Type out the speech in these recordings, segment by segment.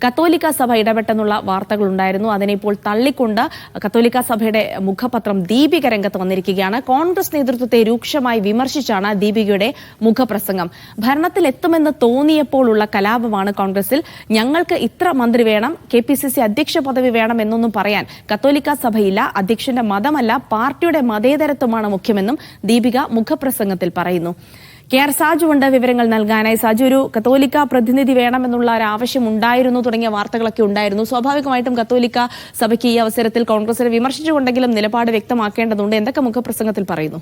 കത്തോലിക്ക സഭ ഇടപെട്ടെന്നുള്ള വാർത്തകൾ ഉണ്ടായിരുന്നു. അതിനെ ഇപ്പോൾ തള്ളിക്കൊണ്ട് കത്തോലിക്ക സഭയുടെ മുഖപത്രം ദീപിക രംഗത്ത് വന്നിരിക്കുകയാണ്. കോൺഗ്രസ് നേതൃത്വത്തെ രൂക്ഷമായി വിമർശിച്ചാണ് ദീപികയുടെ മുഖപ്രസംഗം. ഭരണത്തിലെത്തുമെന്ന് തോന്നിയപ്പോഴുള്ള കലാപമാണ് കോൺഗ്രസിൽ. ഞങ്ങൾക്ക് ഇത്ര മന്ത്രി വേണം, KPCC അധ്യക്ഷ പദവി വേണം എന്നൊന്നും പറയാൻ കത്തോലിക്ക സഭയില്ല. അധ്യക്ഷന്റെ മതമല്ല, പാർട്ടിയുടെ മതേതരത്വമാണ് മുഖ്യമെന്നും ദീപിക മുഖപ്രസംഗത്തിൽ പറയുന്നു. KR സാജു ഉണ്ട് വിവരങ്ങൾ നൽകാനായി. സാജു, ഒരു കത്തോലിക്ക പ്രതിനിധി വേണമെന്നുള്ള ഒരു ആവശ്യം ഉണ്ടായിരുന്നു തുടങ്ങിയ വാർത്തകളൊക്കെ ഉണ്ടായിരുന്നു. സ്വാഭാവികമായിട്ടും കത്തോലിക്ക സഭയ്ക്ക് ഈ അവസരത്തിൽ കോൺഗ്രസിനെ വിമർശിച്ചുകൊണ്ടെങ്കിലും നിലപാട് വ്യക്തമാക്കേണ്ടതുണ്ട്. എന്തൊക്കെ മുഖപ്രസംഗത്തിൽ പറയുന്നു?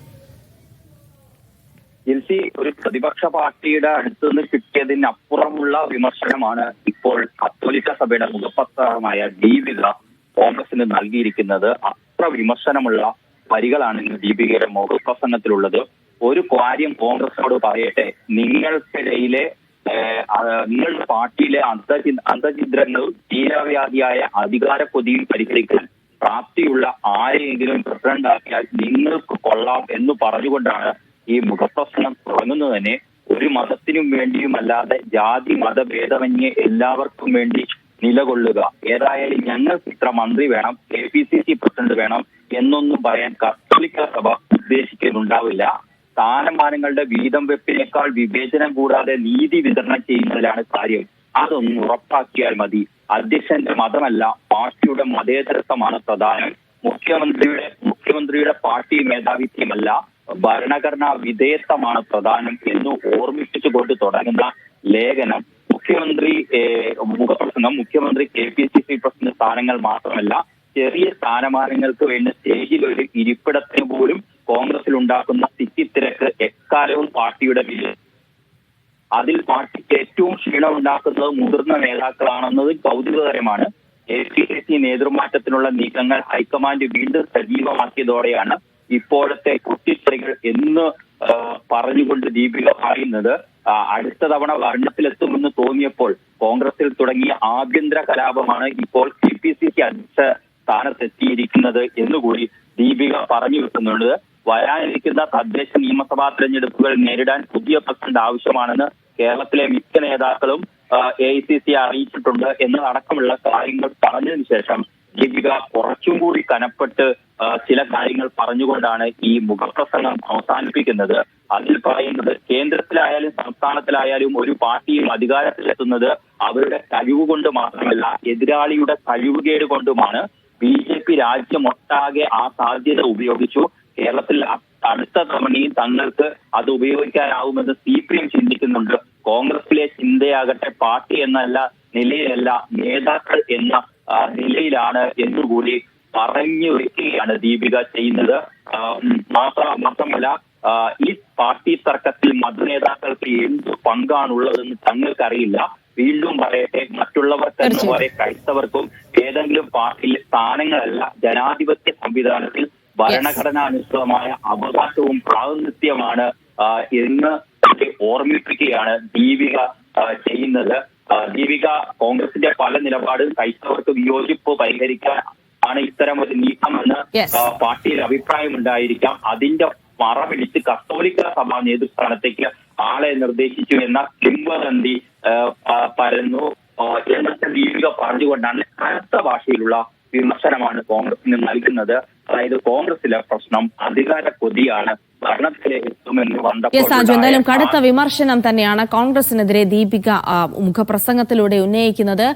ഒരു പ്രതിപക്ഷ പാർട്ടിയുടെ അടുത്തുനിന്ന് കിട്ടിയതിനപ്പുറമുള്ള വിമർശനമാണ് ഇപ്പോൾ കത്തോലിക്ക സഭയുടെ മുഖപത്രമായ ദീപിക കോൺഗ്രസിന് നൽകിയിരിക്കുന്നത്. അത്ര വിമർശനമുള്ള വരികളാണ് ഇന്ന് ദീപികയുടെ മുഖപ്രസംഗത്തിലുള്ളത്. ഒരു കാര്യം കോൺഗ്രസിനോട് പറയട്ടെ, നിങ്ങൾക്കിടയിലെ നിങ്ങളുടെ പാർട്ടിയിലെ അന്തഛിദ്രങ്ങളും തീരവ്യാധിയായ അധികാര കൊതിയും പരിഹരിക്കാൻ പ്രാപ്തിയുള്ള ആരെയെങ്കിലും പ്രസിഡന്റ് ആക്കിയാൽ നിങ്ങൾക്ക് കൊള്ളാം എന്ന് പറഞ്ഞുകൊണ്ടാണ് ഈ മുഖപ്രസംഗം തുടങ്ങുന്നത് തന്നെ. ഒരു മതത്തിനും വേണ്ടിയുമല്ലാതെ ജാതി മതഭേദമന്യേ എല്ലാവർക്കും വേണ്ടി നിലകൊള്ളുക. ഏതായാലും ഞങ്ങൾക്ക് ഇത്ര മന്ത്രി വേണം, KPCC പ്രസിഡന്റ് വേണം എന്നൊന്നും പറയാൻ കത്തോലിക്ക സഭ ഉദ്ദേശിക്കുന്നുണ്ടാവില്ല. സ്ഥാനമാനങ്ങളുടെ വീതം വെപ്പിനേക്കാൾ വിവേചനം കൂടാതെ നീതി വിതരണം ചെയ്യുന്നതിലാണ് കാര്യം. അതൊന്നും ഉറപ്പാക്കിയാൽ മതി. അധ്യക്ഷന്റെ മതമല്ല, പാർട്ടിയുടെ മതേതരത്വമാണ് പ്രധാനം. മുഖ്യമന്ത്രിയുടെ പാർട്ടി മേധാവിത്വമല്ല, ഭരണഘടനാ വിധേയത്വമാണ് പ്രധാനം എന്ന് ഓർമ്മിപ്പിച്ചുകൊണ്ട് തുടങ്ങുന്ന ലേഖനം മുഖ്യമന്ത്രി KPCC പ്രസിഡന്റ് സ്ഥാനങ്ങൾ മാത്രമല്ല, ചെറിയ സ്ഥാനമാനങ്ങൾക്ക് വേണ്ടി സ്റ്റേജിൽ ഒരു ഇരിപ്പിടത്തിന് പോലും കോൺഗ്രസിൽ ഉണ്ടാക്കുന്ന തിക്കിത്തിരക്ക് എക്കാലവും പാർട്ടിയുടെ വിജയം. അതിൽ പാർട്ടിക്ക് ഏറ്റവും ക്ഷീണം ഉണ്ടാക്കുന്നത് മുതിർന്ന നേതാക്കളാണെന്നത് കൗതുകകരമാണ്. KPCC നേതൃമാറ്റത്തിനുള്ള നീക്കങ്ങൾ ഹൈക്കമാൻഡ് വീണ്ടും സജീവമാക്കിയതോടെയാണ് ഇപ്പോഴത്തെ കുറ്റിച്ചെറികൾ എന്ന് പറഞ്ഞുകൊണ്ട് ദീപിക പറയുന്നത്. അടുത്ത തവണ ഭരണത്തിലെത്തുമെന്ന് തോന്നിയപ്പോൾ കോൺഗ്രസിൽ തുടങ്ങിയ ആഭ്യന്തര കലാപമാണ് ഇപ്പോൾ KPCC അധ്യക്ഷ സ്ഥാനത്തെത്തിയിരിക്കുന്നത് എന്നുകൂടി ദീപിക പറഞ്ഞു വെക്കുന്നുണ്ട്. വരാനിരിക്കുന്ന തദ്ദേശ നിയമസഭാ തെരഞ്ഞെടുപ്പുകൾ നേരിടാൻ പുതിയ പ്രസിഡന്റ് ആവശ്യമാണെന്ന് കേരളത്തിലെ മിക്ക നേതാക്കളും AICC അറിയിച്ചിട്ടുണ്ട് എന്നതടക്കമുള്ള കാര്യങ്ങൾ പറഞ്ഞതിന് ശേഷം ദീപിക കുറച്ചും കൂടി കനപ്പെട്ട് ചില കാര്യങ്ങൾ പറഞ്ഞുകൊണ്ടാണ് ഈ മുഖപ്രസംഗം അവസാനിപ്പിക്കുന്നത്. അതിൽ പറയുന്നത്, കേന്ദ്രത്തിലായാലും സംസ്ഥാനത്തിലായാലും ഒരു പാർട്ടിയും അധികാരത്തിലെത്തുന്നത് അവരുടെ കഴിവ് കൊണ്ട് മാത്രമല്ല, എതിരാളിയുടെ കഴിവുകേട് കൊണ്ടുമാണ്. BJP രാജ്യമൊട്ടാകെ ആ സാധ്യത ഉപയോഗിച്ചു. കേരളത്തിൽ അടുത്ത തവണയും തങ്ങൾക്ക് അത് ഉപയോഗിക്കാനാവുമെന്ന് CPM ചിന്തിക്കുന്നുണ്ട്. കോൺഗ്രസിലെ ചിന്തയാകട്ടെ പാർട്ടി എന്നല്ല നിലയിലല്ല, നേതാക്കൾ എന്ന നിലയിലാണ് എന്നുകൂടി പറഞ്ഞു വെക്കുകയാണ് ദീപിക ചെയ്യുന്നത്. മാത്രമല്ല, ഈ പാർട്ടി തർക്കത്തിൽ മതനേതാക്കൾക്ക് എന്ത് പങ്കാണുള്ളതെന്ന് തങ്ങൾക്കറിയില്ല. വീണ്ടും പറയട്ടെ, മറ്റുള്ളവർക്ക് എന്ന പോലെ ക്രൈസ്തവർക്കും ഏതെങ്കിലും പാർട്ടിയിൽ സ്ഥാനങ്ങളല്ല, ജനാധിപത്യ സംവിധാനത്തിൽ ഭരണഘടനാനുസൃതമായ അവകാശവും പ്രാതിനിധ്യമാണ് എന്ന് ഓർമ്മിപ്പിക്കുകയാണ് ദീപിക ചെയ്യുന്നത്. ദീപിക കോൺഗ്രസിന്റെ പല നിലപാടും ക്രൈസ്തവർക്ക് വിയോജിപ്പ് പരിഹരിക്കാൻ ആണ് ഇത്തരം ഒരു നീക്കമെന്ന് പാർട്ടിയിൽ അഭിപ്രായമുണ്ടായിരിക്കാം. അതിന്റെ മറപിടിച്ച് കത്തോലിക്ക സഭാ നേതൃസ്ഥാനത്തേക്ക് ആളെ നിർദ്ദേശിച്ചു എന്ന കിംവദന്തി പരന്നു എന്നൊക്കെ ദീപിക പറഞ്ഞുകൊണ്ടാണ് കനത്ത ഭാഷയിലുള്ള വിമർശനമാണ് കോൺഗ്രസിന് നൽകുന്നത്. അതായത് കോൺഗ്രസിലെ പ്രശ്നം അധികാര കൊതിയാണ്, ഭരണത്തിലെ എത്തുമെന്ന് എന്തായാലും കടുത്ത വിമർശനം തന്നെയാണ് കോൺഗ്രസിനെതിരെ ദീപിക മുഖപ്രസംഗത്തിലൂടെ ഉന്നയിക്കുന്നത്.